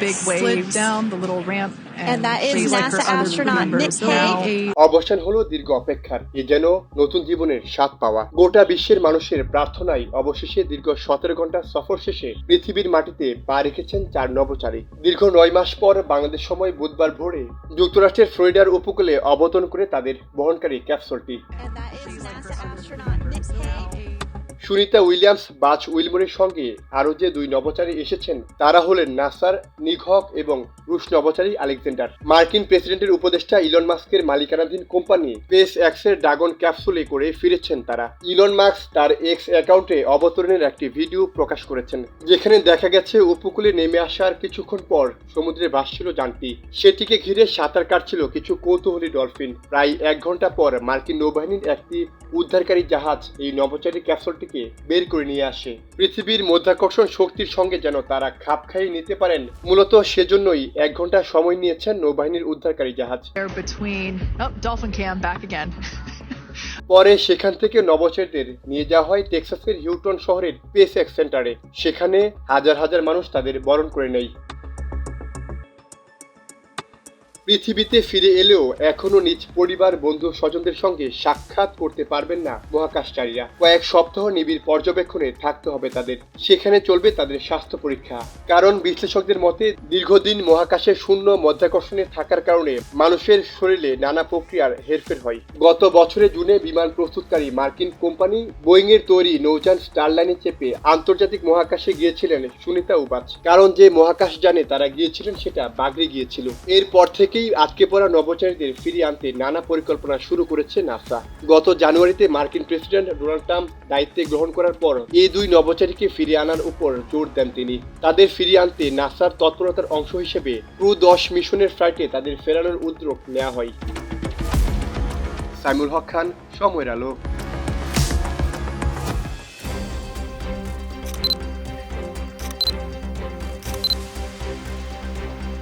big slid down the little ramp. And that is NASA astronaut Nick Hague. অবসান হলো দীর্ঘ অপেক্ষার, এ যেন নতুন জীবনের স্বাদ পাওয়া। গোটা বিশ্বের মানুষের প্রার্থনায় অবশেষে দীর্ঘ 17 ঘন্টা সফর শেষে পৃথিবীর মাটিতে পা রেখেছেন 4 নভোচারী। দীর্ঘ 9 মাস পর বাংলাদেশ সময় বুধবার ভোরে যুক্তরাষ্ট্রের ফ্লোরিডার উপকূলে অবতরণ করে তাদের বহনকারী ক্যাপসুলটি। সুনিতা উইলিয়ামস, বাজ উইলমোরের সঙ্গে আরও যে 2 নভোচারী এসেছেন তারা হলেন নাসার নিক হক এবং রুশ নভোচারী আলেকজান্ডার। মার্কিন প্রেসিডেন্টের উপদেষ্টা ইলন মাস্কের মালিকানাধীন কোম্পানি স্পেস এক্সের ড্রাগন ক্যাপসুলে করে ফিরেছেন তারা। ইলন মাস্ক তার এক্স অ্যাকাউন্টে অবতরণের একটি ভিডিও প্রকাশ করেছেন, যেখানে দেখা গেছে উপকূলে নেমে আসার কিছুক্ষণ পর সমুদ্রে ভাসছিল যানটি। সেটিকে ঘিরে সাঁতার কাটছিল কিছু কৌতূহলী ডলফিন। প্রায় 1 ঘন্টা পর মার্কিন নৌবাহিনীর একটি উদ্ধারকারী জাহাজ এই নভোচারী ক্যাপসুলটিকে বের করে নিয়ে আসে। পৃথিবীর মাধ্যাকর্ষণ শক্তির সঙ্গে যেন তারা খাপ খাইয়ে নিতে পারেন, মূলত সেজন্যই 1 ঘন্টা সময় নিয়েছেন নৌবাহিনীর উদ্ধারকারী জাহাজ। পরে সেখান থেকে নভোচারীদের নিয়ে যাওয়া হয় টেক্সাসের হিউটন শহরের স্পেস এক্স সেন্টারে। সেখানে হাজার হাজার মানুষ তাদের বরণ করে নেয়। পৃথিবীতে ফিরে এলেও এখনো নিজ পরিবার, বন্ধু স্বজনদের সঙ্গে সাক্ষাৎ করতে পারবেন না মহাকাশচারীরা। কয়েক সপ্তাহ নিবিড় পর্যবেক্ষণে থাকতে হবে তাদের। সেখানে চলবে তাদের স্বাস্থ্য পরীক্ষা। কারণ বিশ্লেষকদের মতে দীর্ঘদিন মহাকাশে শূন্য মাধ্যাকর্ষণে থাকার কারণে মানুষের শরীরে নানা প্রক্রিয়ার হেরফের হয়। গত বছরের জুনে বিমান প্রস্তুতকারী মার্কিন কোম্পানি বোয়িং এর তৈরি নৌযান স্টারলাইনে চেপে আন্তর্জাতিক মহাকাশে গিয়েছিলেন সুনিতা উবাচ। কারণ যে মহাকাশ যানে তারা গিয়েছিলেন সেটা বাগড়ে গিয়েছিল। এরপর থেকেই আটকে পড়া নভোচারীদের ফিরিয়ে আনতে নানা পরিকল্পনা শুরু করেছে নাসা। গত জানুয়ারিতে মার্কিন প্রেসিডেন্ট ডোনাল্ড ট্রাম্প দায়িত্বে গ্রহণ করার পর এই 2 নভোচারীকে ফিরিয়ে আনার উপর জোর দেন তিনি। তাদের ফিরিয়ে আনতে নাসার তৎপরতার অংশ হিসেবে ক্রু 10 মিশনের ফ্লাইটে তাদের ফেরানোর উদ্যোগ নেওয়া হয়। সাইমুল হক খান, সময়ের আলো।